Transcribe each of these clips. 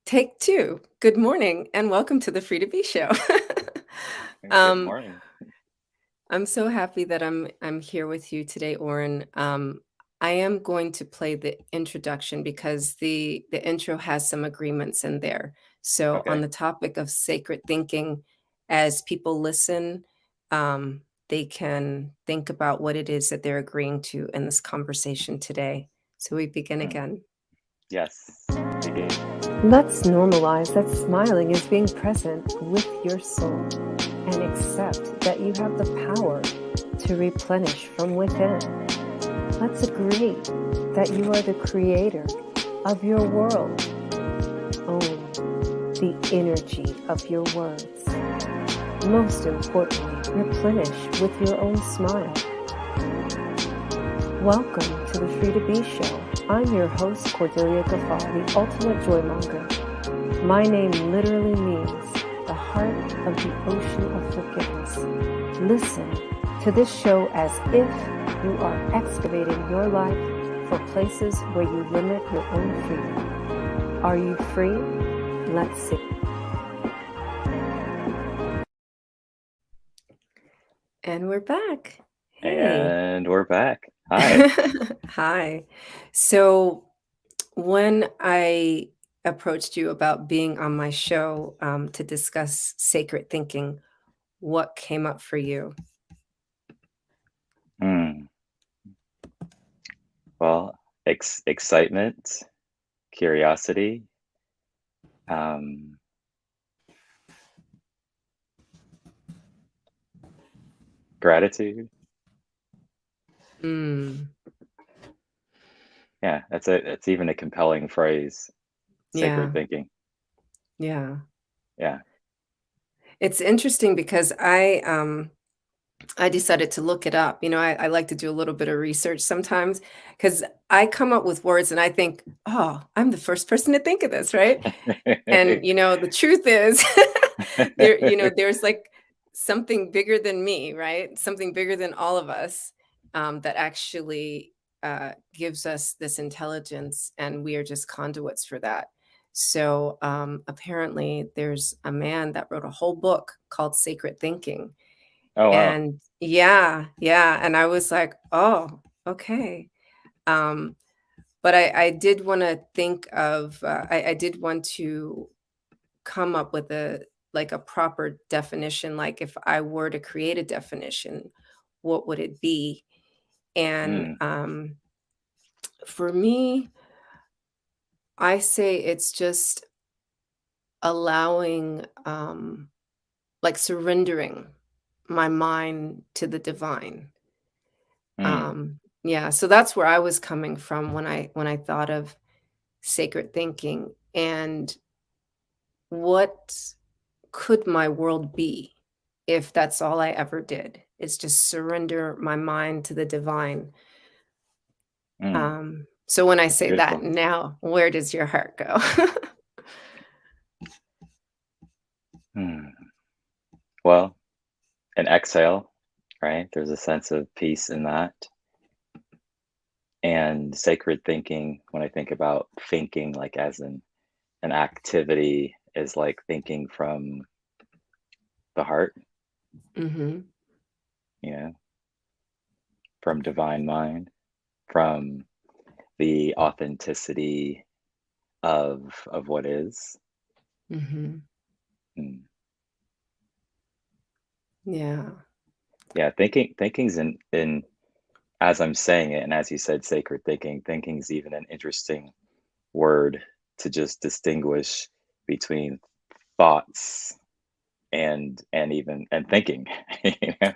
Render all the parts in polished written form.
Take two. Good morning and welcome to the Free to Be Show. Good um, morning. I'm so happy that I'm here with you today, Oren. I am going to play the introduction because the intro has some agreements in there. So on Okay. the topic of sacred thinking, as people listen, they can think about what it is that they're agreeing to in this conversation today. So we begin Mm. again. Yes. Begin. Let's normalize that smiling is being present with your soul and accept that you have the power to replenish from within. Let's agree that you are the creator of your world. Own the energy of your words. Most importantly, replenish with your own smile. Welcome to the Free to Be Show. I'm your host, Cordelia Gaffar, the ultimate joymonger. My name literally means the heart of the ocean of forgiveness. Listen to this show as if you are excavating your life for places where you limit your own freedom. Are you free? Let's see. And we're back. Hey. And we're back. Hi. Hi. So when I approached you about being on my show to discuss sacred thinking, what came up for you? Mm. Well, excitement, curiosity, um, gratitude. Mm, Yeah, that's even a compelling phrase. Sacred yeah, thinking. yeah. Yeah. It's interesting because I decided to look it up. I like to do a little bit of research sometimes because I come up with words and I think, oh, I'm the first person to think of this, right? And the truth is there's like something bigger than me, right? Something bigger than all of us that actually gives us this intelligence, and we are just conduits for that. So apparently, there's a man that wrote a whole book called Sacred Thinking, Oh wow. and yeah, and I was like, oh, okay. Um, but I did want to think of, I did want to come up with a proper definition. Like if I were to create a definition, what would it be? And Mm. for me, I say it's just allowing, like surrendering my mind to the divine. Mm. Yeah, so that's where I was coming from when I thought of sacred thinking, and what could my world be if that's all I ever did, is just surrender my mind to the divine. Mm. So when I say that, Beautiful. now where does your heart go? Mm. Well, an exhale, right? There's a sense of peace in that. And sacred thinking, when I think about thinking like as an activity, is like thinking from the heart, Mhm. you know, from divine mind, from the authenticity of what is. Mhm. Mm. Yeah. Yeah, thinking's in as I'm saying it, and as you said, sacred thinking, thinking's even an interesting word to just distinguish between thoughts and even and thinking. you know?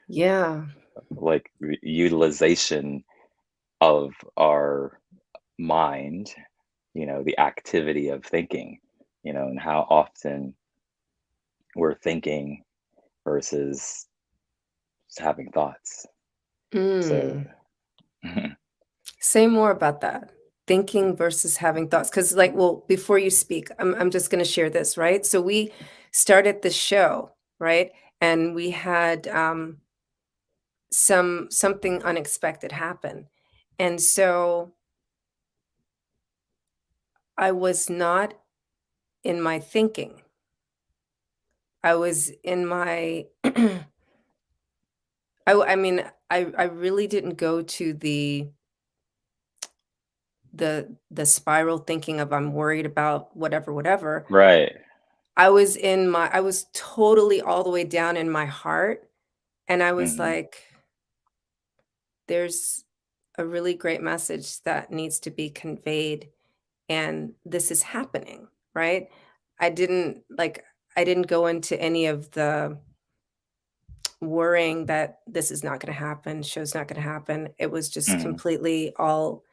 Yeah. Like utilization of our mind, the activity of thinking, and how often we're thinking versus just having thoughts. So, Mm. Say more about that. Thinking versus having thoughts. Because, like, well, before you speak, I'm just gonna share this, right? So we started the show, right? And we had, something unexpected happen. And so I was not in my thinking. I was in my I mean, I really didn't go to the spiral thinking of I'm worried about whatever, whatever. Right. I was totally all the way down in my heart, and I was Mhm. like, "There's a really great message that needs to be conveyed, and this is happening," right? I didn't like, I didn't go into any of the worrying that this is not gonna happen, show's not gonna happen. It was just Mhm. completely all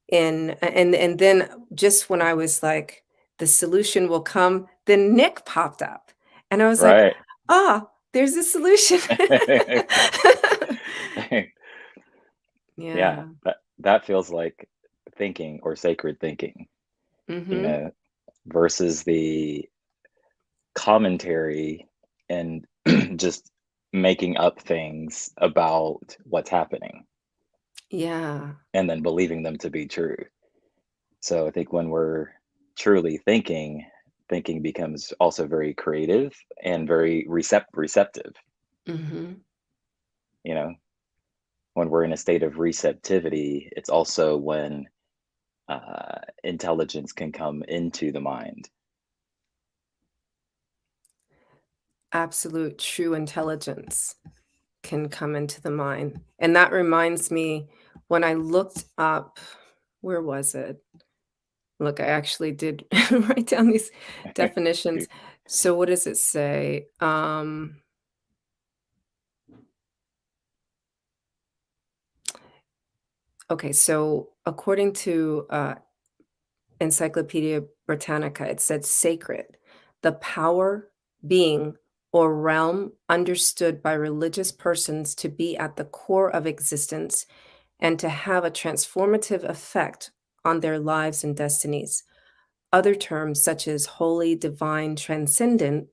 in and then just when I was like, "The solution will come," then Nick popped up, and I was like, Right. "Ah, there's a solution." Yeah, Yeah. that feels like thinking or sacred thinking, you Mhm. know, versus the commentary and just making up things about what's happening Yeah. and then believing them to be true. So I think when we're truly thinking, thinking becomes also very creative and very receptive, Mhm. you know. When we're in a state of receptivity, it's also when intelligence can come into the mind. Absolute true intelligence can come into the mind, and that reminds me when I looked up where was it? Look, I actually did write down these definitions. So what does it say? Okay, so according to Encyclopedia Britannica, it said sacred, the power, being, or realm understood by religious persons to be at the core of existence and to have a transformative effect on their lives and destinies. Other terms such as holy, divine, transcendent,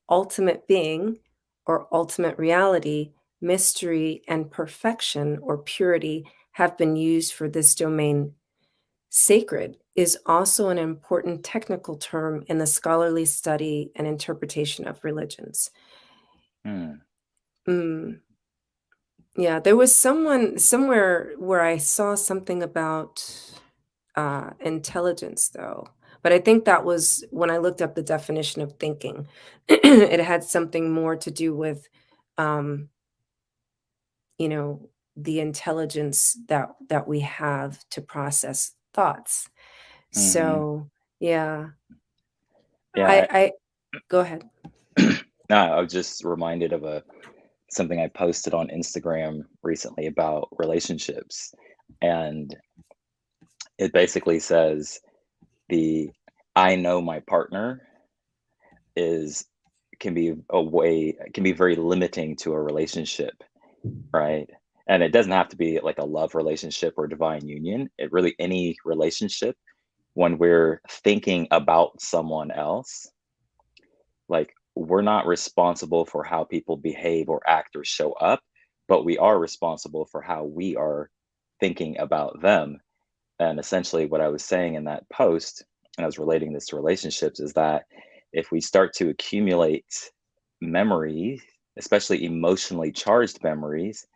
ultimate being or ultimate reality, mystery, and perfection or purity have been used for this domain. Sacred is also an important technical term in the scholarly study and interpretation of religions. Hmm. Mm, yeah, there was someone somewhere where I saw something about intelligence, though. But I think that was when I looked up the definition of thinking. It had something more to do with, um, you know, the intelligence that we have to process thoughts. Hmm. So, yeah, Yeah. I go ahead. No, I was just reminded of a something I posted on Instagram recently about relationships, and it basically says the "I know my partner" is can be very limiting to a relationship, right? And it doesn't have to be like a love relationship or divine union. It really any relationship when we're thinking about someone else, like we're not responsible for how people behave or act or show up, but we are responsible for how we are thinking about them. And essentially, what I was saying in that post, and I was relating this to relationships, is that if we start to accumulate memories, especially emotionally charged memories,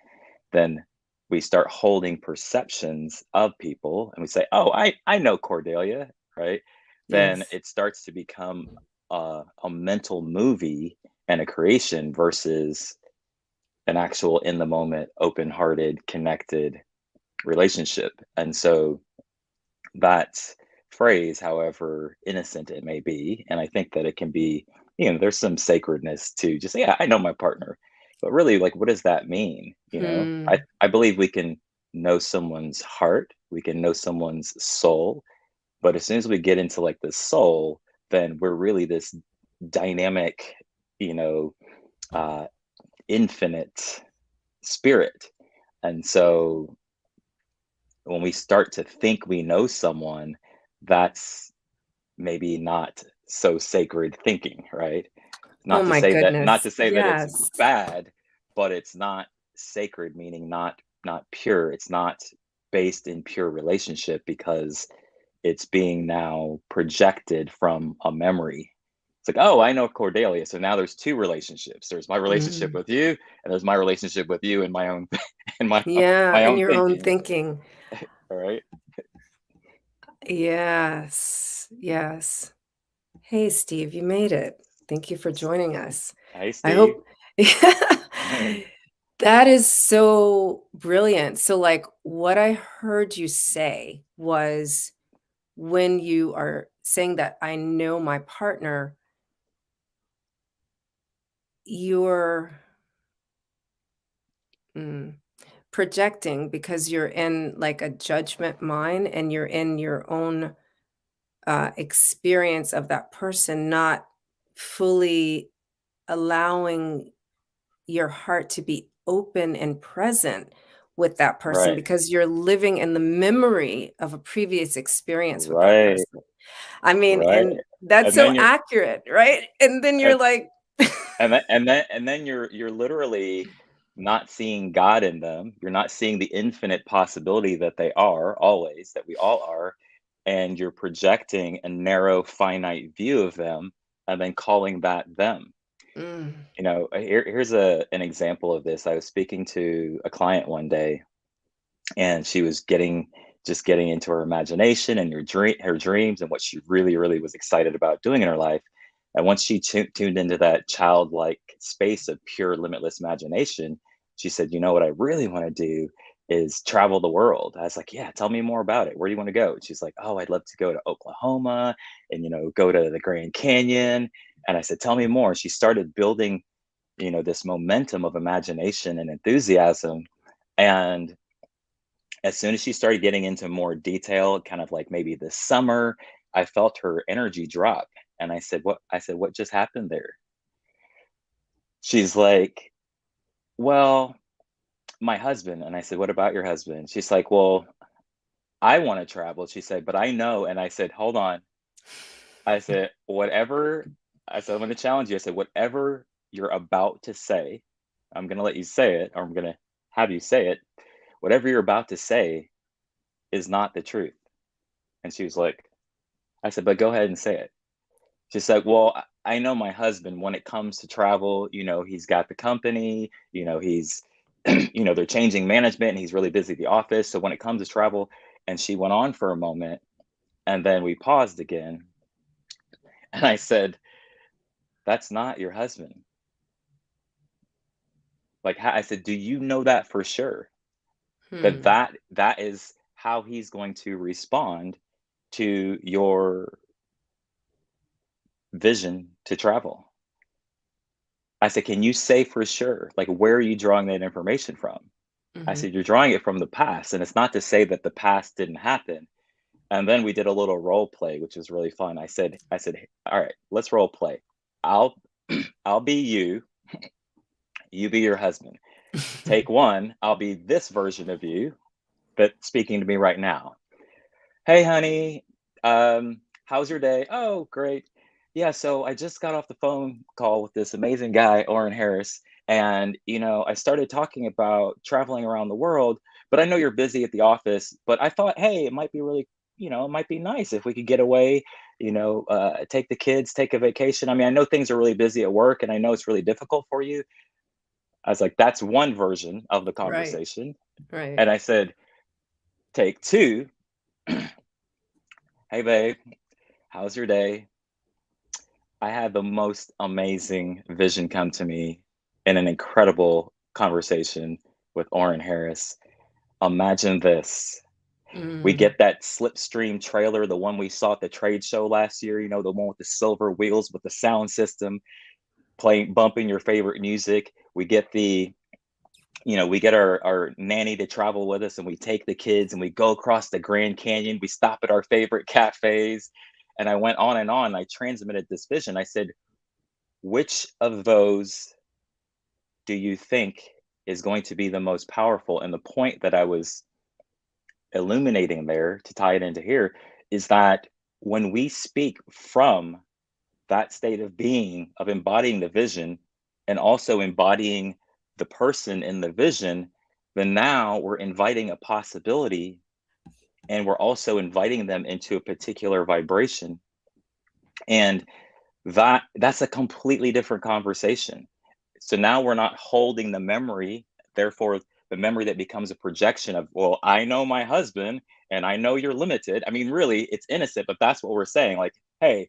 then we start holding perceptions of people and we say, "Oh, I know Cordelia," right? Then Yes. it starts to become a mental movie and a creation versus an actual in the moment, open hearted, connected relationship. And so that phrase, however innocent it may be, and I think that it can be, there's some sacredness to just, yeah, I know my partner. But really, like, what does that mean? Hmm. I believe we can know someone's heart, we can know someone's soul, but as soon as we get into like the soul, then we're really this dynamic, you know, uh, infinite spirit. And so when we start to think we know someone, that's maybe not so sacred thinking, right? Oh my Not goodness. to say that it's Yes. bad, but it's not sacred, meaning not pure. It's not based in pure relationship because it's being now projected from a memory. It's like, oh, I know Cordelia. So now there's two relationships. There's my relationship Mm. with you, and there's my relationship with you in my own in Yeah, my and own your own thinking. thinking. All right. Yes, yes. Hey, Steve, you made it. Thank you for joining us. Hey, I Steve. hope that is so brilliant. So, like, what I heard you say was when you are saying that I know my partner, you're mm, projecting because you're in like a judgment mind and you're in your own experience of that person, not fully allowing your heart to be open and present with that person Right. because you're living in the memory of a previous experience with that Right. person. I mean, Right. and that's And so then you're accurate, right? And then you're and, like, and then you're literally not seeing God in them. You're not seeing the infinite possibility that they are always, that we all are, and you're projecting a narrow, finite view of them, and then calling that them. mm, Here's an example of this. I was speaking to a client one day, and she was getting into her imagination and her dreams and what she really, really was excited about doing in her life. And once she tuned into that childlike space of pure, limitless imagination, she said, "You know what I really want to do is travel the world." I was like, "Yeah, tell me more about it. Where do you want to go?" And she's like, "Oh, I'd love to go to Oklahoma and go to the Grand Canyon." And I said, "Tell me more." She started building, this momentum of imagination and enthusiasm. And as soon as she started getting into more detail, kind of like maybe this summer, I felt her energy drop. And I said, what just happened there? She's like, well, my husband. And I said, what about your husband? She's like, well, I want to travel. She said, but I know. And I said, hold on. I said, whatever. I said, I'm going to challenge you. I said, whatever you're about to say, I'm going to let you say it, or I'm going to have you say it. Whatever you're about to say is not the truth. And she was like, I said, but go ahead and say it. She's like, well, I know my husband when it comes to travel, he's got the company, he's, they're changing management and he's really busy at the office. So when it comes to travel, and she went on for a moment and then we paused again. And I said, that's not your husband. Like, I said, do you know that for sure? That hmm, that is how he's going to respond to your vision to travel. I said, can you say for sure, like, where are you drawing that information from? I hmm. said, you're drawing it from the past. And it's not to say that the past didn't happen. And then we did a little role play, which was really fun. I said, "Hey, all right, let's role play. I'll I'll be you, you be your husband. Take one, I'll be this version of you that's speaking to me right now. Hey honey, how's your day? Oh, great. Yeah, so I just got off the phone call with this amazing guy, Oren Harris, and I started talking about traveling around the world, but I know you're busy at the office, but I thought, hey, it might be really, it might be nice if we could get away, take the kids, take a vacation. I mean, I know things are really busy at work and I know it's really difficult for you. I was like, that's one version of the Right, conversation. right. And I said, take two. Hey babe, how's your day? I had the most amazing vision come to me in an incredible conversation with Oren Harris. Imagine this. We Mm, get that Slipstream trailer, the one we saw at the trade show last year, the one with the silver wheels with the sound system, playing, bumping your favorite music. We get our nanny to travel with us and we take the kids and we go across the Grand Canyon. We stop at our favorite cafes. And I went on and on. I transmitted this vision. I said, which of those do you think is going to be the most powerful? And the point that I was illuminating there to tie it into here is that when we speak from that state of being, of embodying the vision and also embodying the person in the vision, then now we're inviting a possibility and we're also inviting them into a particular vibration, and that's a completely different conversation. So now we're not holding the memory, therefore the memory that becomes a projection of, well, I know my husband and I know you're limited. I mean, really, it's innocent, but that's what we're saying. Like, hey,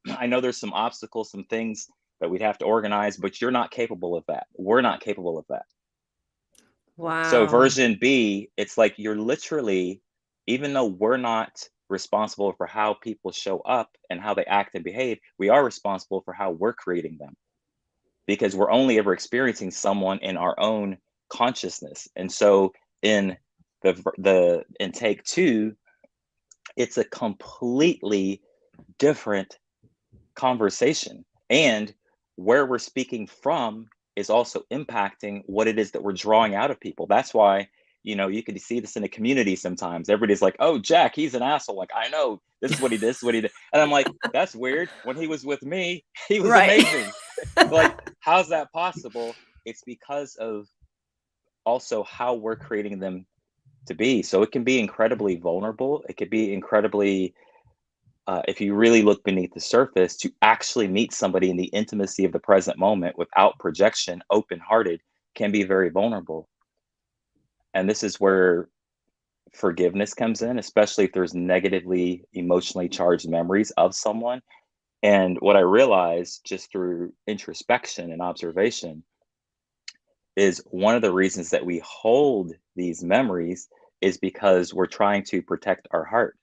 I know there's some obstacles, some things that we'd have to organize, but you're not capable of that. We're not capable of that. So Wow. version B, it's like you're literally, even though we're not responsible for how people show up and how they act and behave, we are responsible for how we're creating them, because we're only ever experiencing someone in our own consciousness. And so in the in take two, it's a completely different conversation. And where we're speaking from is also impacting what it is that we're drawing out of people. That's why, you can see this in a community sometimes. Everybody's like, oh, Jack, he's an asshole. Like, I know this is what he did, this is what he did. And I'm like, that's weird. When he was with me, he was Right. amazing. Like, how's that possible? It's because of also how we're creating them to be. So it can be incredibly vulnerable. It could be incredibly, if you really look beneath the surface, to actually meet somebody in the intimacy of the present moment without projection, open hearted, can be very vulnerable. And this is where forgiveness comes in, especially if there's negatively emotionally charged memories of someone. And what I realized just through introspection and observation is one of the reasons that we hold these memories is because we're trying to protect our heart.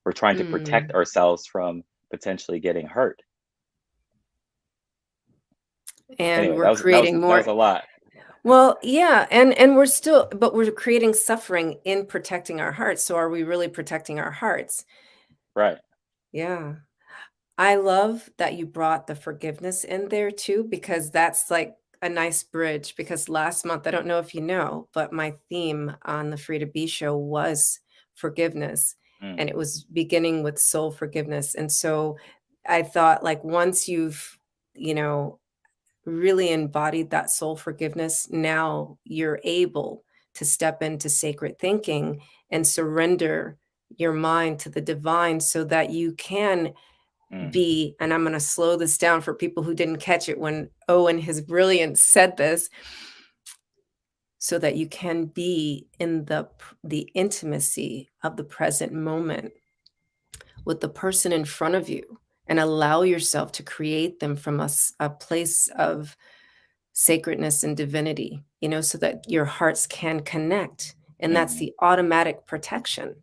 We're trying to protect Mm. ourselves from potentially getting hurt. And Anyway, we're creating that was more. a lot. Well, yeah, and we're still, but we're creating suffering in protecting our hearts. So are we really protecting our hearts? Right. Yeah. I love that you brought the forgiveness in there too, because that's like a nice bridge. Because last month, I don't know if you know, but my theme on the Free to Be show was forgiveness. Mm, And it was beginning with soul forgiveness. And so I thought, like, once you've, you know, really embodied that soul forgiveness, now you're able to step into sacred thinking and surrender your mind to the divine so that you can mm, be, and I'm going to slow this down for people who didn't catch it when Owen, his brilliance, said this, so that you can be in the intimacy of the present moment with the person in front of you and allow yourself to create them from a place of sacredness and divinity, so that your hearts can connect. And that's hmm. the automatic protection,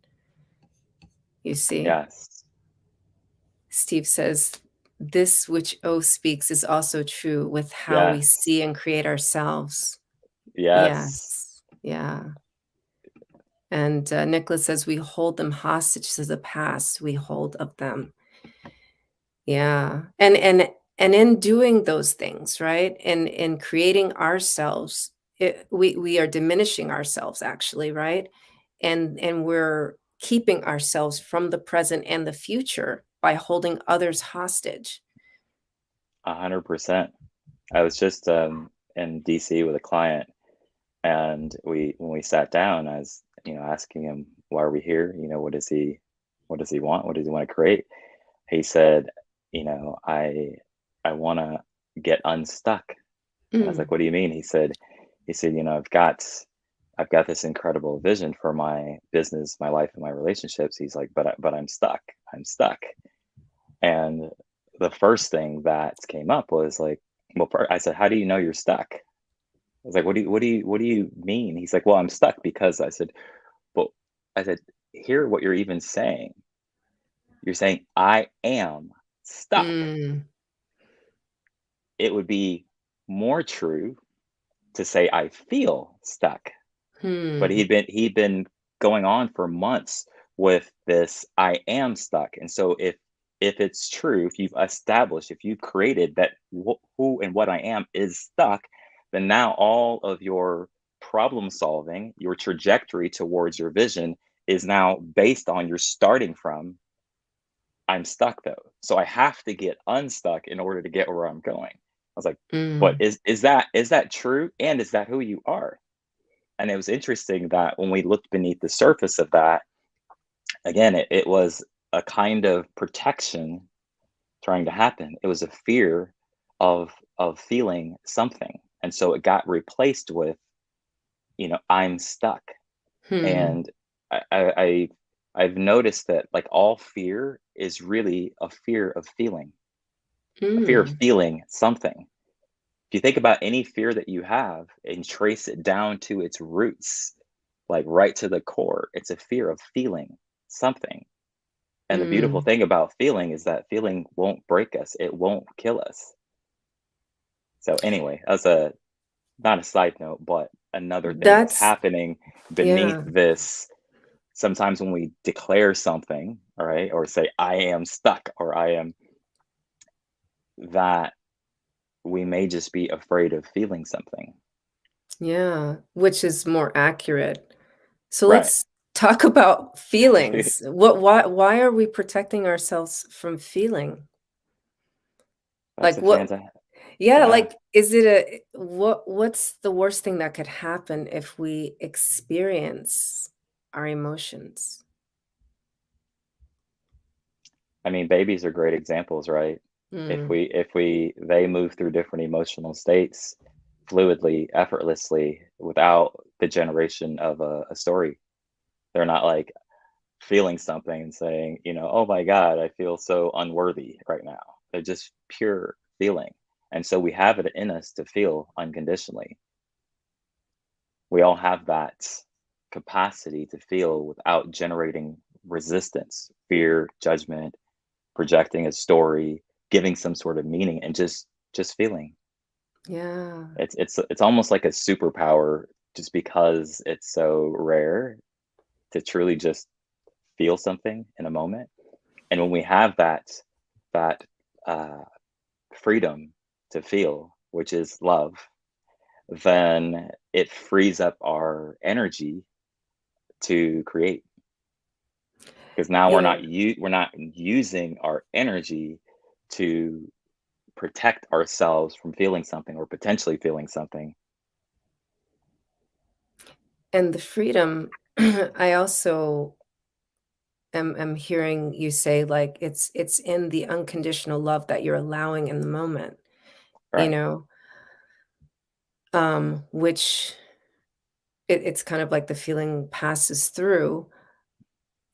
you see. Yes. Steve says, this which O speaks is also true with how we Yes. see and create ourselves. Yes. Yes. Yeah. And Nicholas says, we hold them hostage to the past we hold of them. Yeah. And in doing those things, right? And in creating ourselves, we are diminishing ourselves actually, right? And we're keeping ourselves from the present and the future by holding others hostage. 100%. I was just in DC with a client, and when we sat down, I was, asking him, why are we here? What does he want? What does he want to create? He said, I want to get unstuck. And I was like, Mm, what do you mean? He said, I've got this incredible vision for my business, my life, and my relationships. He's like, but I'm stuck. I'm stuck. And the first thing that came up was like, well, I said, how do you know you're stuck? I was like, what do you mean? He's like, well, I'm stuck because well, I said, hear what you're even saying. You're saying, I am stuck. mm, It would be more true to say, I feel stuck. But hmm, he'd been going on for months with this, I am stuck. And so if it's true, if you've established, if you've created that who and what I am is stuck, then now all of your problem solving, your trajectory towards your vision is now based on you're starting from, I'm stuck though. So I have to get unstuck in order to get where I'm going. I was like, but mm. is that true? And is that who you are? And it was interesting that when we looked beneath the surface of that, again, it was a kind of protection trying to happen. It was a fear of feeling something. And so it got replaced with, I'm stuck. Hmm. And I I've noticed that like all fear is really a fear of Mm. feeling something. If you think about any fear that you have and trace it down to its roots, like right to the core, it's a fear of feeling something. And the beautiful Mm. thing about feeling is that feeling won't break us, it won't kill us. So anyway, that's a not a side note, but another thing that's That's happening beneath yeah. this. Sometimes when we declare something, all right, or say I am stuck or I am that, we may just be afraid of feeling something. Yeah, which is more accurate. So Right. let's talk about feelings. Why are we protecting ourselves from feeling? That's Like a what fantastic. yeah, Yeah. like is it a what's the worst thing that could happen if we experience our emotions? I mean, babies are great examples, right? Mm, If we they move through different emotional states fluidly, effortlessly, without the generation of a story. They're not like feeling something and saying, "Oh my God, I feel so unworthy right now." They're just pure feeling. And so we have it in us to feel unconditionally. We all have that capacity to feel without generating resistance, fear, judgment, projecting a story, giving some sort of meaning, and just feeling. yeah, It's almost like a superpower just because it's so rare to truly just feel something in a moment. And when we have that uh, freedom to feel, which is love, then it frees up our energy to create. Because now yeah. we're not using our energy to protect ourselves from feeling something or potentially feeling something. And the freedom, I also am hearing you say, like, it's in the unconditional love that you're allowing in the moment, you Right. know, which it's kind of like the feeling passes through.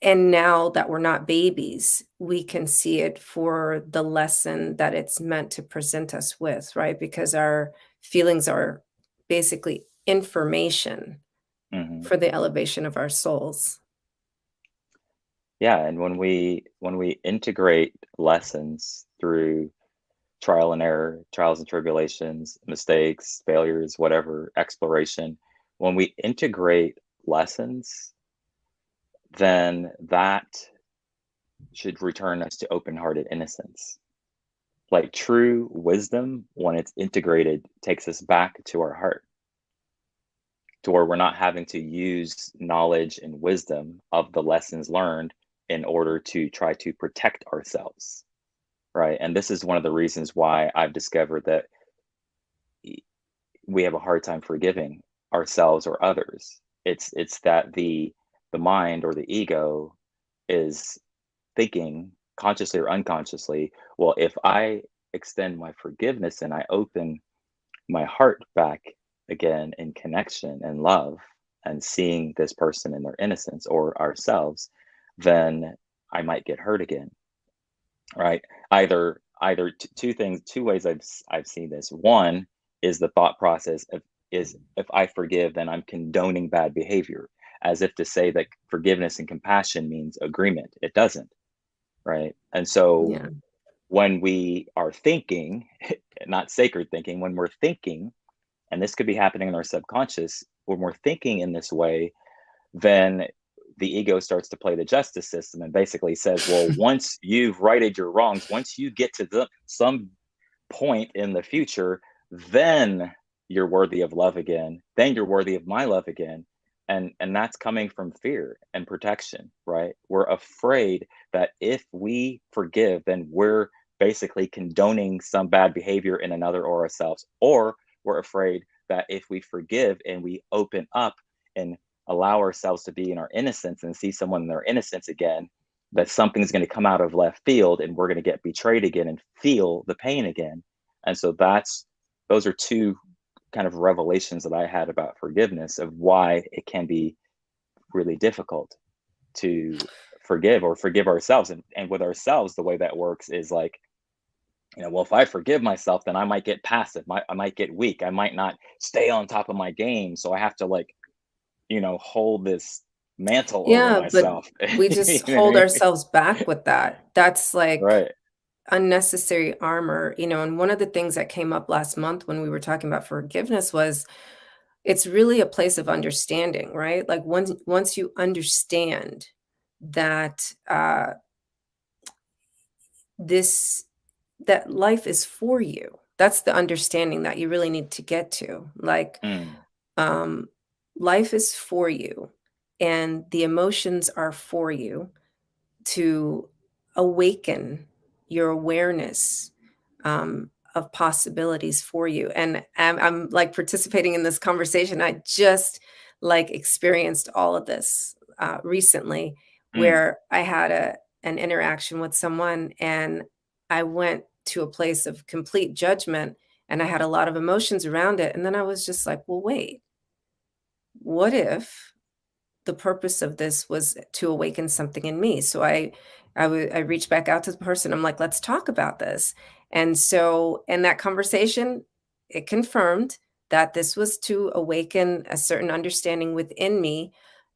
And now that we're not babies, we can see it for the lesson that it's meant to present us with, right? Because our feelings are basically information Hmm. for the elevation of our souls. Yeah, and when we integrate lessons through trial and error, trials and tribulations, mistakes, failures, whatever, exploration, when we integrate lessons, then that should return us to open-hearted innocence. Like true wisdom, when it's integrated, takes us back to our heart, to where we're not having to use knowledge and wisdom of the lessons learned in order to try to protect ourselves. Right. And this is one of the reasons why I've discovered that we have a hard time forgiving ourselves or others. It's that the mind or the ego is thinking consciously or unconsciously, well, if I extend my forgiveness and I open my heart back again in connection and love and seeing this person in their innocence or ourselves, then I might get hurt again. Right? Either two things, two ways I've seen this. One is the thought process of is if I forgive, then I'm condoning bad behavior, as if to say that forgiveness and compassion means agreement. It doesn't, right? And so Yeah. when we are thinking, not sacred thinking, when we're thinking, and this could be happening in our subconscious, when we're thinking in this way, then the ego starts to play the justice system and basically says, well, once you've righted your wrongs, once you get to some point in the future, then you're worthy of love again. Then you're worthy of my love again. And that's coming from fear and protection, right? We're afraid that if we forgive, then we're basically condoning some bad behavior in another or ourselves. Or we're afraid that if we forgive and we open up and allow ourselves to be in our innocence and see someone in their innocence again, that something's going to come out of left field and we're going to get betrayed again and feel the pain again. And so those are two kind of revelations that I had about forgiveness, of why it can be really difficult to forgive or forgive ourselves. And with ourselves, the way that works is like, well, if I forgive myself, then I might get passive. I might get weak. I might not stay on top of my game. So I have to like, hold this mantle over Yeah, but myself. we You just know what I hold mean? ourselves back with that. That's like Right. unnecessary armor, and one of the things that came up last month when we were talking about forgiveness was it's really a place of understanding, right? Like once you understand that this that life is for you. That's the understanding that you really need to get to. Like Mm, um life is for you and the emotions are for you to awaken your awareness of possibilities for you. And I'm like participating in this conversation. I just like experienced all of this recently, mm, where I had an interaction with someone, and I went to a place of complete judgment, and I had a lot of emotions around it. And then I was just like, well, wait, what if the purpose of this was to awaken something in me? So I reached back out to the person. I'm like, "Let's talk about this." And so in that conversation, it confirmed that this was to awaken a certain understanding within me,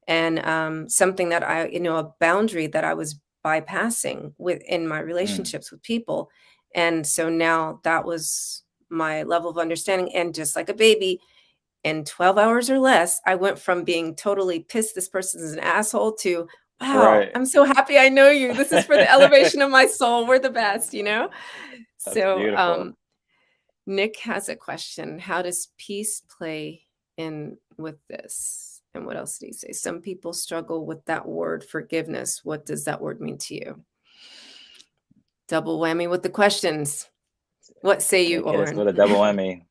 and something that a boundary that I was bypassing within my mm. relationships with people. And so now that was my level of understanding. And just like a baby, in 12 hours or less, I went from being totally pissed this person is an asshole to, wow, Right. I'm so happy I know you. This is for the elevation of my soul. We're the best? That's So, beautiful. Nick has a question. How does peace play in with this? And what else did he say? Some people struggle with that word, forgiveness. What does that word mean to you? Double whammy with the questions. What say you, Nick hit us Oren? with a double whammy.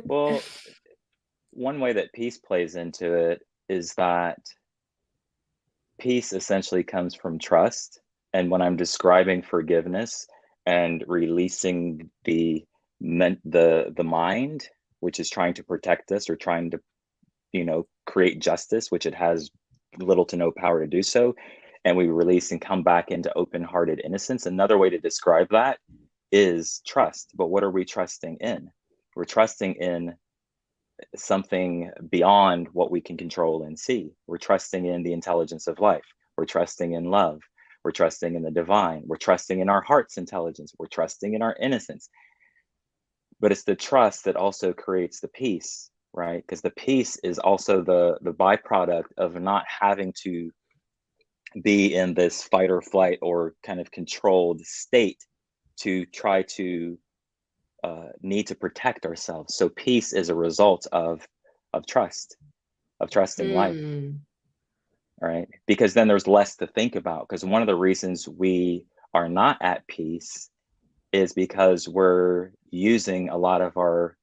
Well, one way that peace plays into it is that peace essentially comes from trust. And when I'm describing forgiveness and releasing the mind, which is trying to protect us or trying to, create justice, which it has little to no power to do so, and we release and come back into open-hearted innocence. Another way to describe that is trust. But what are we trusting in? We're trusting in something beyond what we can control and see. We're trusting in the intelligence of life. We're trusting in love. We're trusting in the divine. We're trusting in our heart's intelligence. We're trusting in our innocence. But it's the trust that also creates the peace, right? Because the peace is also the byproduct of not having to be in this fight or flight or kind of controlled state to try to need to protect ourselves. So peace is a result of trust, of trusting life, Hmm. right? Because then there's less to think about. Because one of the reasons we are not at peace is because we're using a lot of our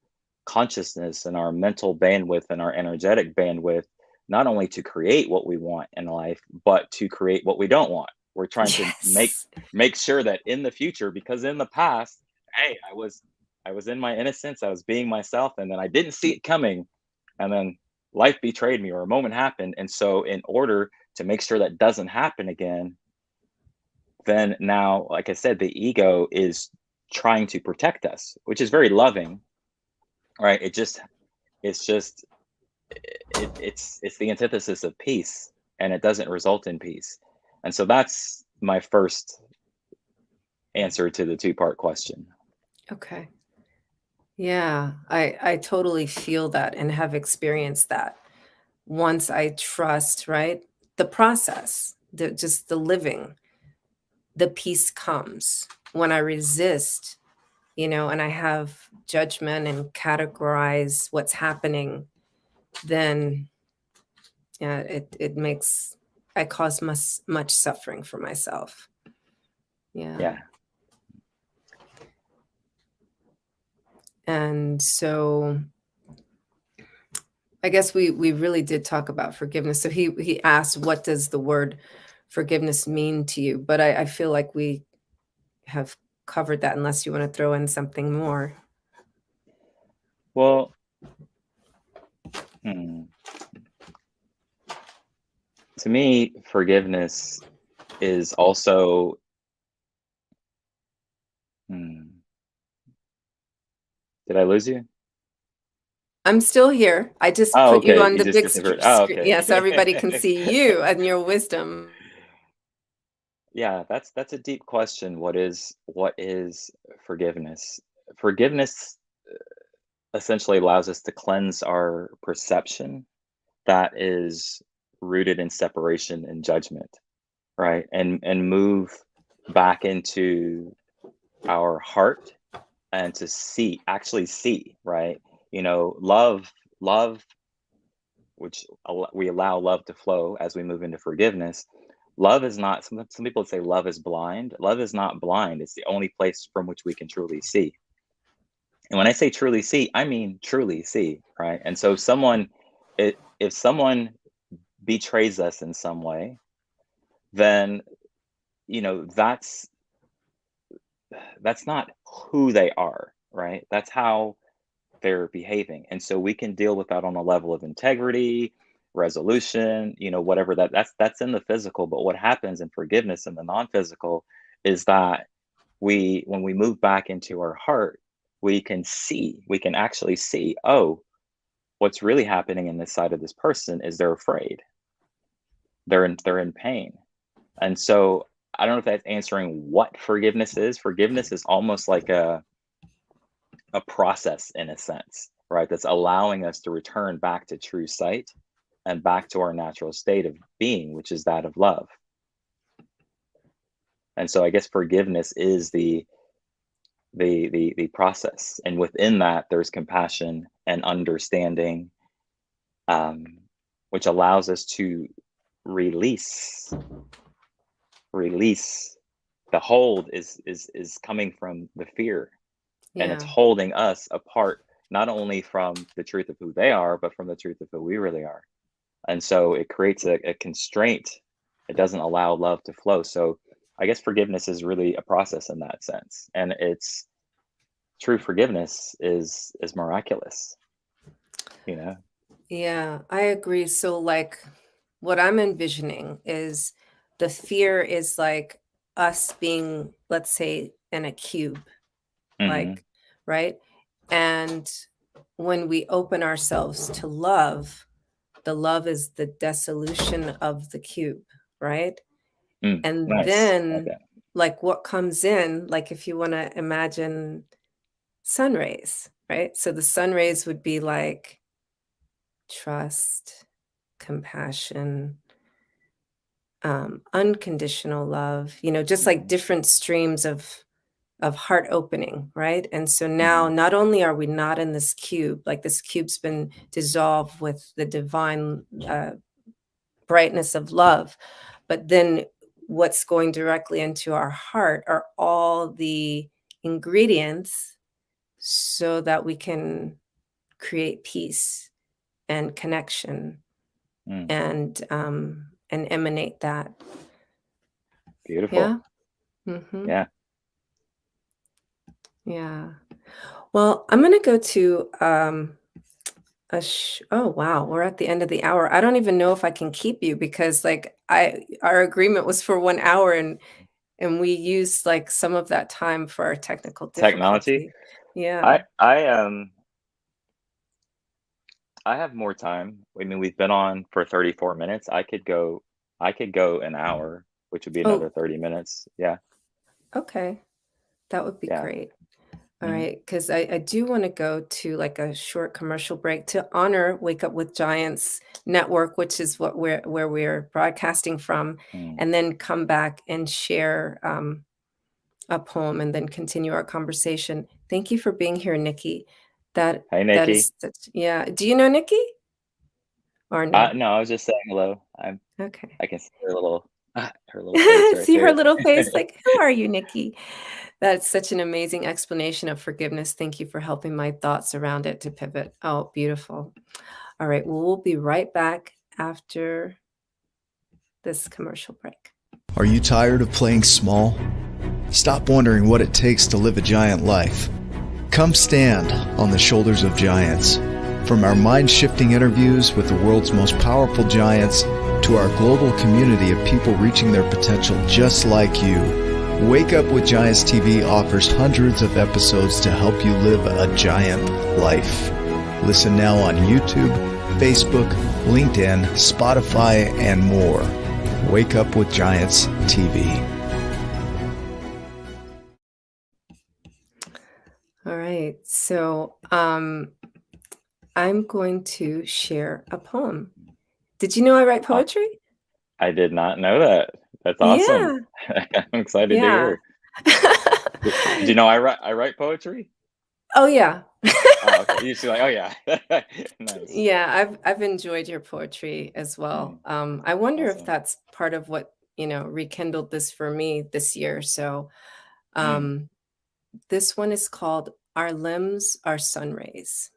consciousness and our mental bandwidth and our energetic bandwidth not only to create what we want in life, but to create what we don't want. We're trying to Yes. make sure that in the future, because in the past, hey, I was in my innocence, I was being myself, and then I didn't see it coming, and then life betrayed me or a moment happened. And so in order to make sure that doesn't happen again, then now, like I said, the ego is trying to protect us, which is very loving, right? It's just it's the antithesis of peace, and it doesn't result in peace. And so that's my first answer to the two-part question. Okay. Yeah, I totally feel that and have experienced that. Once I trust, right? The process, the living, the peace comes. When I resist, and I have judgment and categorize what's happening, then yeah, it makes I cause much suffering for myself. Yeah. Yeah. And so I guess we really did talk about forgiveness. So he asked, "What does the word forgiveness mean to you?" But I feel like we have covered that unless you wanna throw in something more. Well, hmm, to me, forgiveness is also. Hmm, did I lose you? I'm still here. I just Oh, put you okay. on You the just big disappeared. Oh, screen, okay. yeah, so everybody can see you and your wisdom. Yeah, that's a deep question. What is forgiveness? Forgiveness essentially allows us to cleanse our perception that is rooted in separation and judgment, right? And move back into our heart and to see, actually see, right? Love, which we allow love to flow as we move into forgiveness. Love is not, some people say love is blind. Love is not blind. It's the only place from which we can truly see. And when I say truly see, I mean truly see, right? And so if someone betrays us in some way, then you know that's not who they are, right? That's how they're behaving. And so we can deal with that on a level of integrity, resolution, whatever that's in the physical. But what happens in forgiveness in the non-physical is that when we move back into our heart, we can actually see, oh, what's really happening in this side of this person is they're afraid. They're in pain. And so I don't know if that's answering what forgiveness is. Forgiveness is almost like a process in a sense, right? That's allowing us to return back to true sight and back to our natural state of being, which is that of love. And so I guess forgiveness is the process, and within that there's compassion and understanding, um, which allows us to release release. The hold is coming from the fear, and it's Yeah. holding us apart, not only from the truth of who they are, but from the truth of who we really are. And so it creates a constraint. It doesn't allow love to flow. So I guess forgiveness is really a process in that sense, and it's true forgiveness is miraculous, you know. Yeah, I agree. So, like, what I'm envisioning is the fear is like us being, let's say, in a cube, Hmm. like, right? And when we open ourselves to love, the love is the dissolution of the cube, right? And Nice. then, Okay. like, what comes in, like, if you want to imagine sun rays, right? So the sun rays would be like trust, compassion, unconditional love, just like Hmm. different streams of heart opening, right? And so now Hmm. not only are we not in this cube, like this cube's been dissolved with the divine brightness of love, but then what's going directly into our heart are all the ingredients so that we can create peace and connection Mm. and emanate that. Beautiful. Yeah. Mhm. Yeah. Yeah. Well, I'm gonna go to, oh, wow, we're at the end of the hour. I don't even know if I can keep you because, like, our agreement was for 1 hour and we used, like, some of that time for our technical Technology. difficulty. Yeah. I have more time. I mean, we've been on for 34 minutes. I could go an hour, which would be another Oh, 30 minutes. Yeah. okay. That would be Yeah. great. All Mhm. right, because I do want to go to like a short commercial break to honor Wake Up with Giants Network, which is where we're broadcasting from, Mm. and then come back and share a poem and then continue our conversation. Thank you for being here, Nikki. That Hey, that Nikki. is such, yeah. Do you know Nikki or no? No, I was just saying hello. Okay. I can see her little face right See her there. little face like, "Who are you, Nikki?" That's such an amazing explanation of forgiveness. Thank you for helping my thoughts around it to pivot. Oh, beautiful. All right, well, we'll be right back after this commercial break. Are you tired of playing small? Stop wondering what it takes to live a giant life. Come stand on the shoulders of giants. From our mind-shifting interviews with the world's most powerful giants to our global community of people reaching their potential just like you, Wake Up with Giants TV offers hundreds of episodes to help you live a giant life. Listen now on YouTube, Facebook, LinkedIn, Spotify, and more. Wake Up with Giants TV. All right, so I'm going to share a poem. Did you know I write Uh, poetry? I did not know that. That's awesome. Yeah, I'm excited to yeah. hear. Do you know I write poetry? Oh, yeah. Oh, okay. You see, like, oh yeah, nice. Yeah, I've enjoyed your poetry as Mm, well. I wonder if awesome. that's part of what, rekindled this for me this year. So, Mm, um, this one is called Our Limbs Are Sun Rays.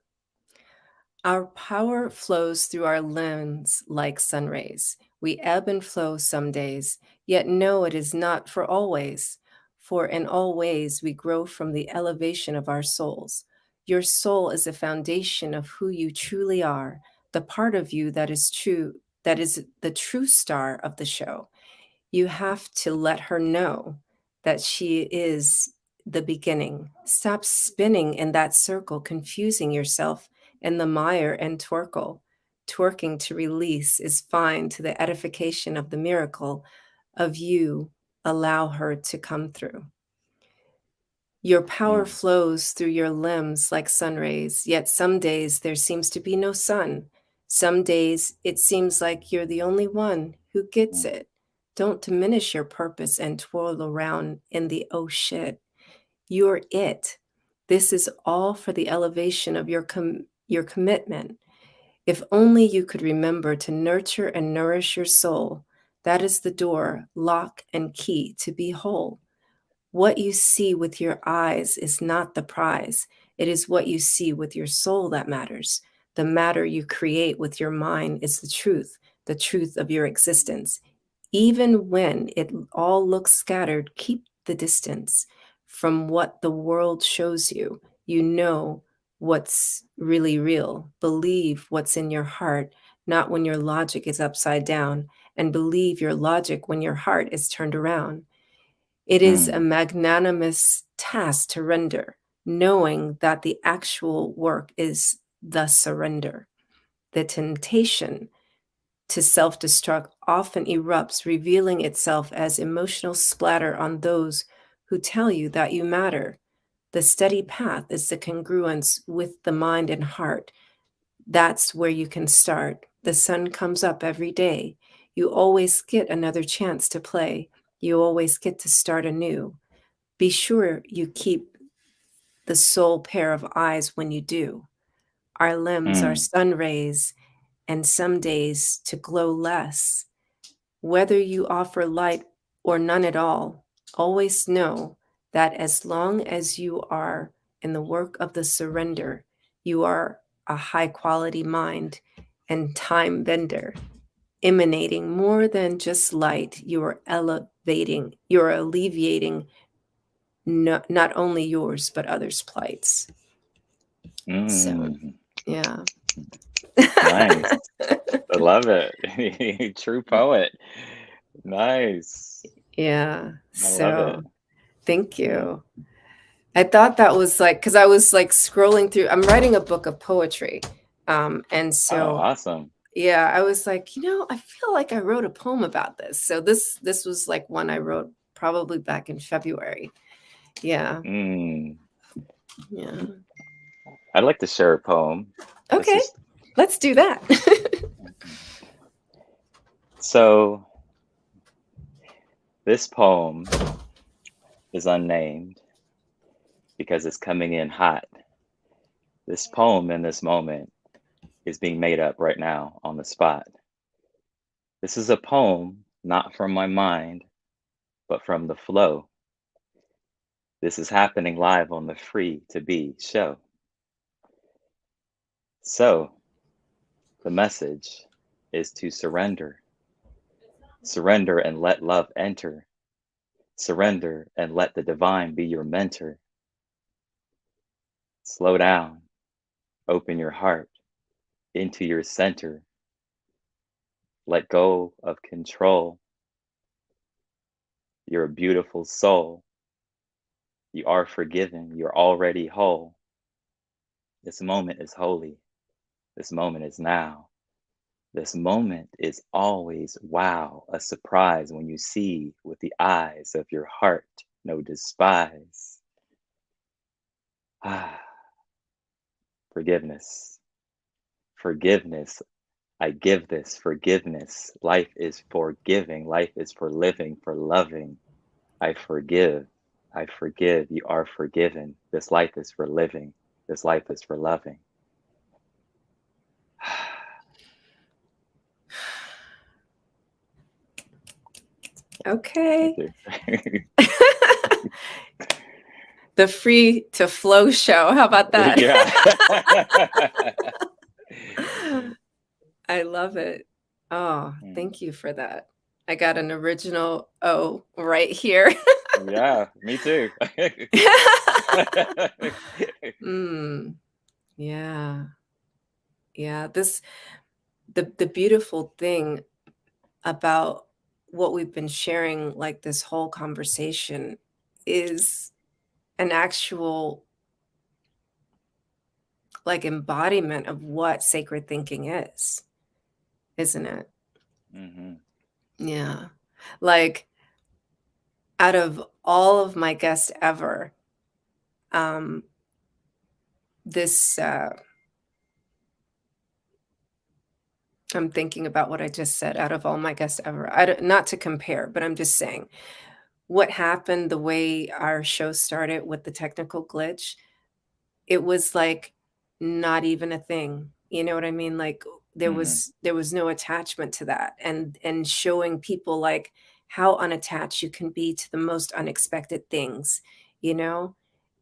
Our power flows through our limbs like sun rays. We ebb and flow some days, yet know it is not for always. For in all ways we grow from the elevation of our souls. Your soul is the foundation of who you truly are, the part of you that is true, that is the true star of the show. You have to let her know that she is the beginning. Stop spinning in that circle, confusing yourself in the mire and twerkle. Twerking to release is fine to the edification of the miracle of you. Allow her to come through. Your power mm, flows through your limbs like sun rays, yet some days there seems to be no sun. Some days it seems like you're the only one who gets mm, it. Don't diminish your purpose and twirl around in the oh shit. You're it. This is all for the elevation of your commitment. If only you could remember to nurture and nourish your soul. That is the door, lock, and key to be whole. What you see with your eyes is not the prize. It is what you see with your soul that matters. The matter you create with your mind is the truth of your existence. Even when it all looks scattered, keep the distance from what the world shows you. You know what's really real. Believe what's in your heart, not when your logic is upside down, and believe your logic when your heart is turned around. It is a mm, magnanimous task to render, knowing that the actual work is the surrender. The temptation to self destruct often erupts, revealing itself as emotional splatter on those who tell you that you matter. The steady path is the congruence with the mind and heart. That's where you can start. The sun comes up every day. You always get another chance to play. You always get to start anew. Be sure you keep the sole pair of eyes when you do. Our limbs are mm, sun rays, and some days to glow less. Whether you offer light or none at all, always know that as long as you are in the work of the surrender, you are a high quality mind and time bender, emanating more than just light. You are elevating, you are alleviating not only yours, but others' plights. So, mm. yeah. Nice. I love it. True poet. Nice. Yeah. I love it. So, thank Mm. you. I thought that was like, because I was like scrolling through, I'm writing a book of poetry. And Oh, so, awesome. yeah, I was like, I feel like I wrote a poem about this. So this was like one I wrote probably back in February. Yeah. Mm. Yeah. I'd like to share a poem. This Okay. is Let's do that. so this poem is unnamed because it's coming in hot. This poem in this moment is being made up right now on the spot. This is a poem not from my mind, but from the flow. This is happening live on the Free to Be show. So The message is to surrender. Surrender and let love enter. Surrender and let the divine be your mentor. Slow down. Open your heart into your center. Let go of control. You're a beautiful soul. You are forgiven. You're already whole. This moment is holy. This moment is now. This moment is always wow, a surprise when you see with the eyes of your heart, no despise. Ah, forgiveness. Forgiveness. I give this forgiveness. Life is for giving. Life is for living, for loving. I forgive. I forgive. You are forgiven. This life is for living. This life is for loving. Thank Okay. you. The free to flow show. How about that? Yeah. I love it. Oh, Mm. thank you for that. I got an original O right here. Yeah, me too. Mm, yeah. Yeah. The beautiful thing about what we've been sharing, like this whole conversation, is an actual like embodiment of what sacred thinking is, isn't it? Hmm. Yeah. Like out of all of my guests ever, um, this I'm thinking about what I just said. Out of all my guests ever, I don't, not to compare, but I'm just saying what happened. The way our show started with the technical glitch, it was like not even a thing. You know what I mean? Like Hmm. there was no attachment to that, and showing people like how unattached you can be to the most unexpected things, you know,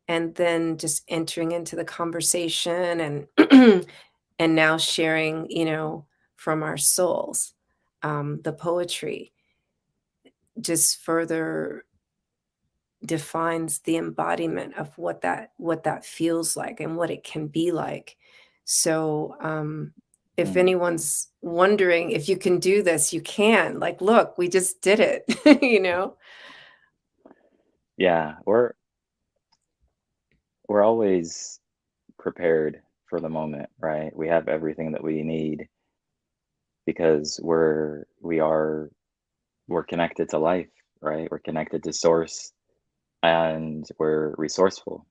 and then just entering into the conversation and and now sharing, you know, from our souls, the poetry just further defines the embodiment of what that feels like and what it can be like. So if Hmm. anyone's wondering if you can do this, you can. Like, look, we just did it, you know? Yeah, we're always prepared for the moment, right? We have everything that we need because we're connected to life, right? We're connected to source and we're resourceful.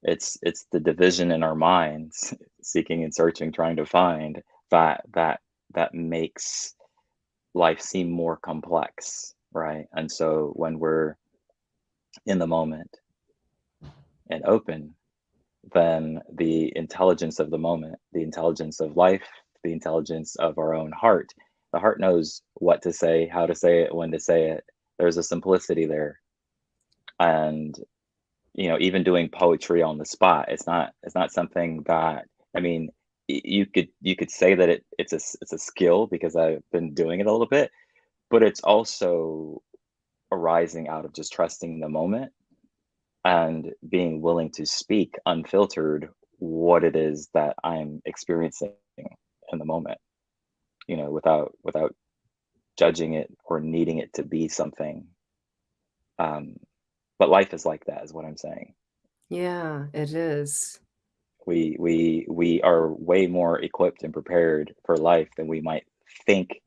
It's the division in our minds, seeking and searching, trying to find that makes life seem more complex, right? And so when we're in the moment and open, then the intelligence of the moment, the intelligence of life, the intelligence of our own heart, the heart knows what to say, how to say it, when to say it. There's a simplicity there. And even doing poetry on the spot, it's not something that, I mean, you could say that it's a skill because I've been doing it a little bit, but it's also arising out of just trusting the moment and being willing to speak unfiltered what it is that I'm experiencing in the moment, without judging it or needing it to be something. Um, but life is like that, is what I'm saying. Yeah, it is. We are way more equipped and prepared for life than we might think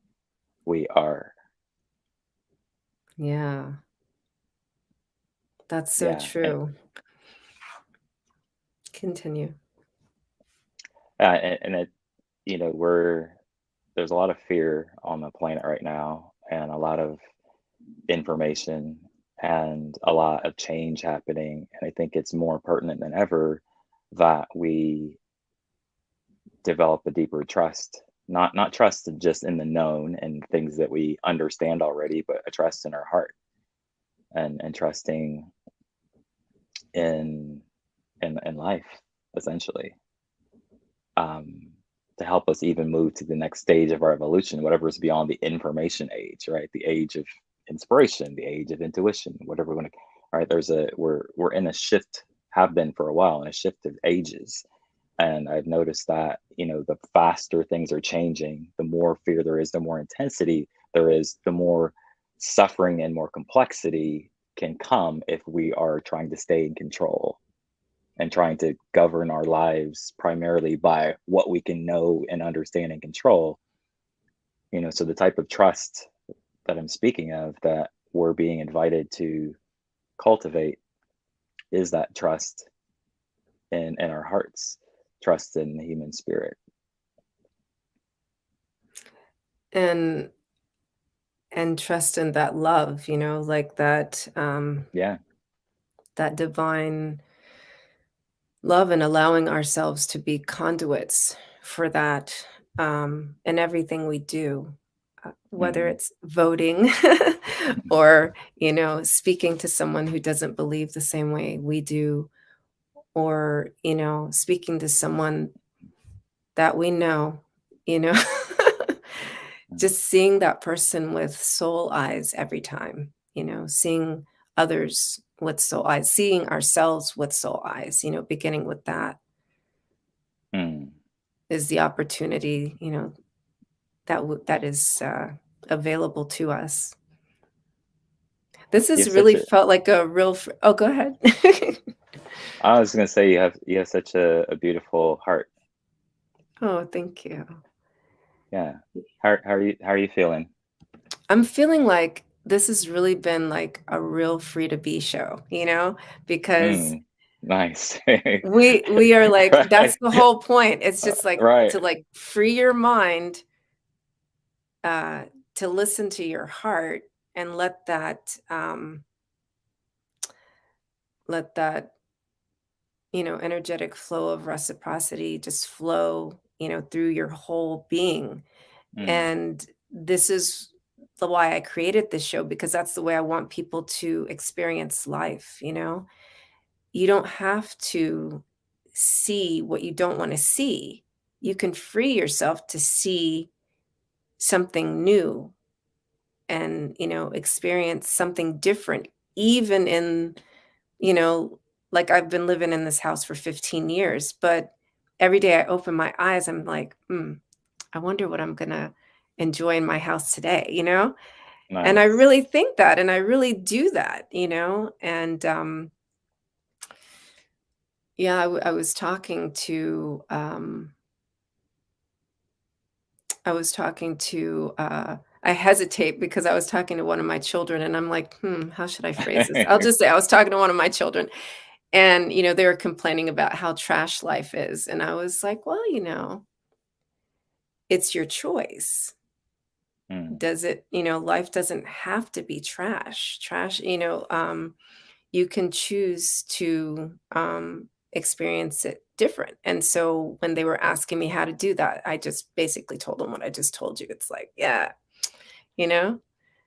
we are. Yeah, that's so Yeah, and true. Continue. and it, we're there's a lot of fear on the planet right now, and a lot of information and a lot of change happening. And I think it's more pertinent than ever that we develop a deeper trust. Not trust just in the known and things that we understand already, but a trust in our heart, and trusting in life, essentially. Um, to help us even move to the next stage of our evolution, whatever is beyond the information age, right? The age of inspiration, the age of intuition, whatever we want to, right? We're in a shift, have been for a while, in a shift of ages. And I've noticed that, the faster things are changing, the more fear there is, the more intensity there is, the more suffering and more complexity can come if we are trying to stay in control and trying to govern our lives primarily by what we can know and understand and control. So the type of trust that I'm speaking of, that we're being invited to cultivate, is that trust in our hearts, trust in the human spirit. And trust in that love, like that, Yeah. that divine love, and allowing ourselves to be conduits for that, in everything we do, whether Mm. it's voting or, speaking to someone who doesn't believe the same way we do, or, speaking to someone that we know, you know, Mm. just seeing that person with soul eyes every time, seeing others with soul eyes, seeing ourselves with soul eyes, beginning with that Mm. is the opportunity, that is available to us. This You has have such really a felt like a real. Oh, go ahead. I was gonna say, you have such a beautiful heart. Oh, thank you. Yeah. How are you feeling? I'm feeling like this has really been like a real free to be show, because Mm. Nice. we are like, that's Right. the whole point. It's just like Right. to like free your mind, uh, to listen to your heart, and let that, energetic flow of reciprocity just flow, through your whole being. Mm. And this is the why I created this show, because that's the way I want people to experience life, You don't have to see what you don't want to see. You can free yourself to see something new, and, experience something different, even in, you know, like, I've been living in this house for 15 years, but every day I open my eyes, I'm like, I wonder what I'm gonna enjoy in my house today, And I Nice. really think that, and I really do that, And, yeah, I was talking to, I hesitate because I was talking to one of my children, and I'm like, how should I phrase this? I'll just say I was talking to one of my children, and, they were complaining about how trash life is, and I was like, "Well, it's your choice. Mm. Does it life doesn't have to be trash. Trash, you can choose to, experience it different." And so when they were asking me how to do that, I just basically told them what I just told you. It's like, yeah, you know?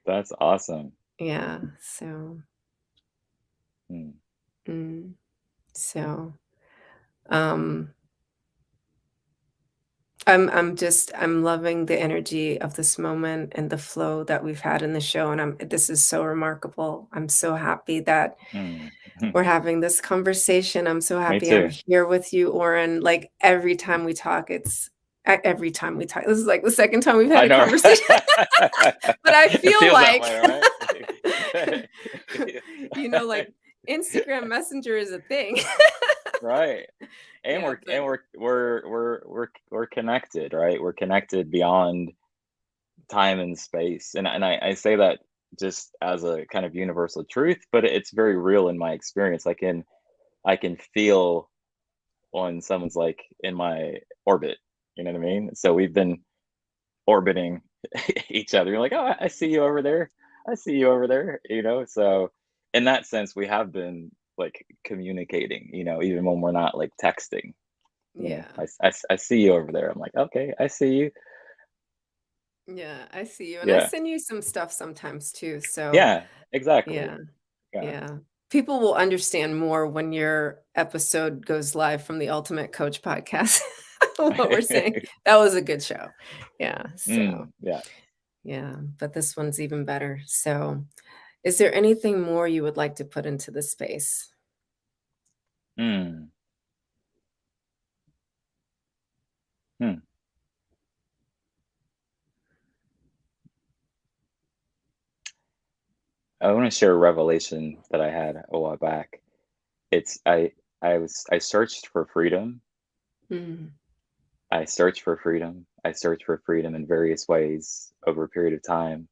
That's awesome. Yeah, so, Mm. mm, so, um I'm loving the energy of this moment and the flow that we've had in the show, and this is so remarkable. I'm so happy that Mm. we're having this conversation. I'm so Me happy I'm too. here with you, Oren. Like, every time we talk, every time we talk, this is like the second time we've had I a know. conversation. But I It feel feels that like, way, right? like Instagram Messenger is a thing. Right. And Yeah, we're but and we're connected, right? We're connected beyond time and space. And I say that just as a kind of universal truth, but it's very real in my experience. I can feel when someone's like in my orbit. You know what I mean? So we've been orbiting each other. You're like, oh, I see you over there. I see you over there. So in that sense, we have been like communicating. Even when we're not like texting. yeah. I see you over there. I'm like, okay, I see you. Yeah, I see you, and I Yeah, send you some stuff sometimes too, so yeah, exactly. yeah, Yeah. yeah. People will understand more when your episode goes live from the Ultimate Coach podcast. what we're saying. That was a good show. Yeah, so, Yeah. yeah, but this one's even better. So, is there anything more you would like to put into the space? Mm. Hmm. I want to share a revelation that I had a while back. It's I searched for freedom. Mm, I searched for freedom. I searched for freedom in various ways over a period of time.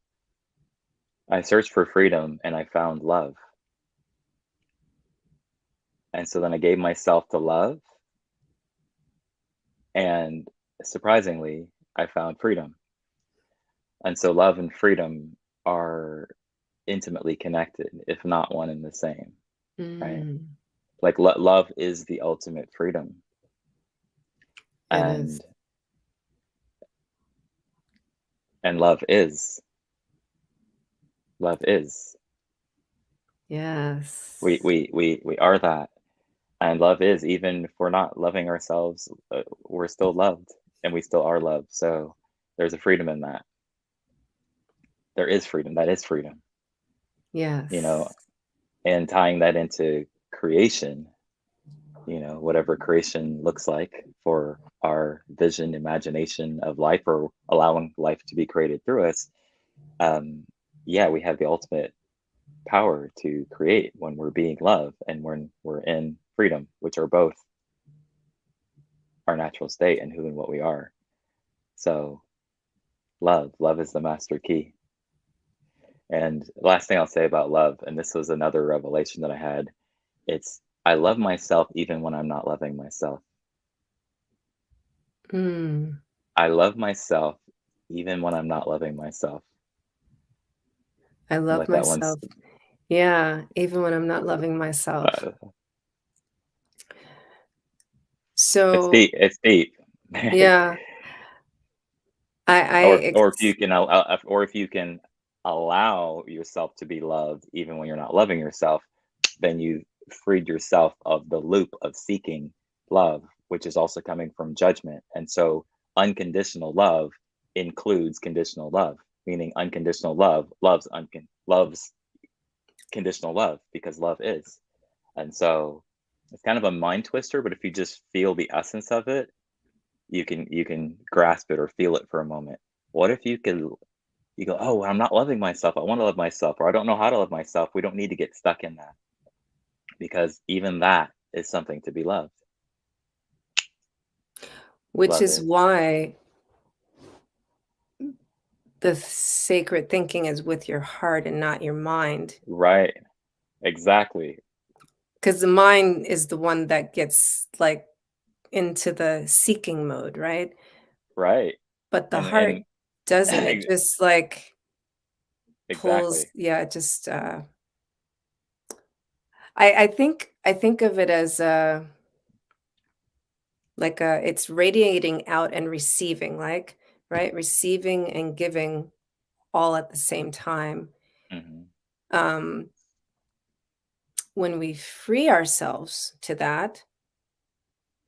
I searched for freedom and I found love. And so then I gave myself to love, and surprisingly, I found freedom. And so love and freedom are intimately connected, if not one and the same, right? mm, Like love is the ultimate freedom. it is. And and love is. We Yes. we we we are that. And love is, even if we're not loving ourselves, we're still loved and we still are loved. So there's a freedom in that. There is freedom. That is freedom, you know, Yes. and tying that into creation, whatever creation looks like for our vision, imagination of life, or allowing life to be created through us. Um, yeah, we have the ultimate power to create when we're being love and when we're in freedom, which are both our natural state and who and what we are. So love is the master key. And last thing I'll say about love, and this was another revelation that I had, it's I love myself even when I'm not loving myself. Mm, I love myself even when I'm not loving myself. I I'll love let that one. myself. Yeah, even when I'm not loving myself. Uh, it's So, deep. It's deep. yeah, I Or if you ex can, or if you can allow yourself to be loved even when you're not loving yourself, then you freed yourself of the loop of seeking love, which is also coming from judgment. And so unconditional love includes conditional love, meaning unconditional love loves conditional love because love is. And so it's kind of a mind twister, but if you just feel the essence of it, you can grasp it or feel it for a moment. What if you go, oh, I'm not loving myself. I want to love myself, or I don't know how to love myself. We don't need to get stuck in that, because even that is something to be loved. which Love is is. why the sacred thinking is with your heart and not your mind, Right. Exactly. because the mind is the one that gets, like, into the seeking mode, right? Right. But the heart And doesn't. It just, like, pulls, exactly. yeah, it just, I think of it as, like, it's radiating out and receiving, like, right? Receiving and giving all at the same time. Hmm. Um, when we free ourselves to that,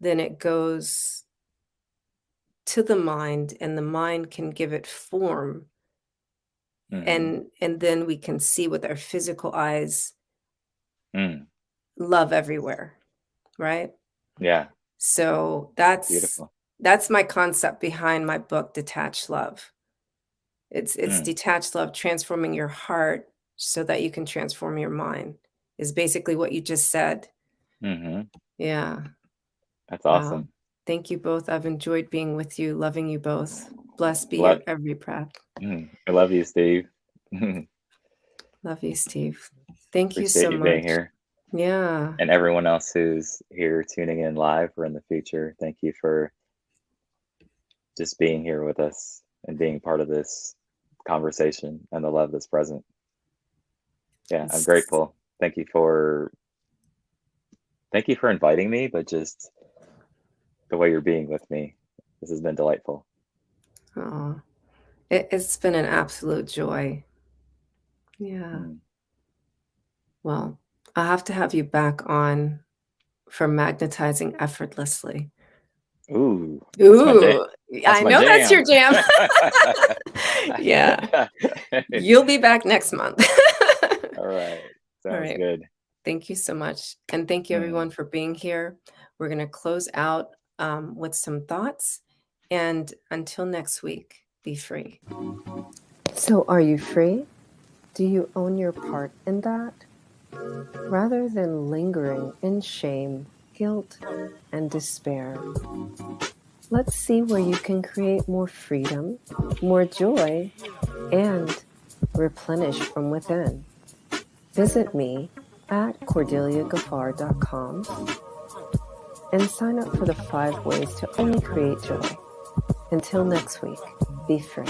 then it goes to the mind, and the mind can give it form, Hmm. and then we can see with our physical eyes Mm. love everywhere, right? Yeah. So that's Beautiful. that's my concept behind my book, Detached Love. It's Mm. detached love, transforming your heart so that you can transform your mind, is basically what you just said. Hmm. Yeah. That's Wow. awesome. Thank you both. I've enjoyed being with you, loving you both. Blessed be your Love, every breath. I love you, Steve. Love you, Steve. Thank you Appreciate so you being much. here. Yeah. And everyone else who's here tuning in live or in the future, thank you for just being here with us and being part of this conversation and the love that's present. Yeah, I'm It's, grateful. Thank you for inviting me, but just the way you're being with me. This has been delightful. oh, it's been an absolute joy. Yeah. Mm. Well, I'll have to have you back on for magnetizing effortlessly. Ooh, that's my jam. Ooh, That's I my know that's your jam. jam. Yeah. You'll be back next month. All right. All Sounds right. good. Thank you so much. And thank you, Mm. everyone, for being here. We're going to close out with some thoughts. And until next week, be free. So, are you free? Do you own your part in that? Rather than lingering in shame, guilt, and despair, let's see where you can create more freedom, more joy, and replenish from within. Visit me at cordeliagaffar.com and sign up for the 5 ways to only create joy. Until next week, be free.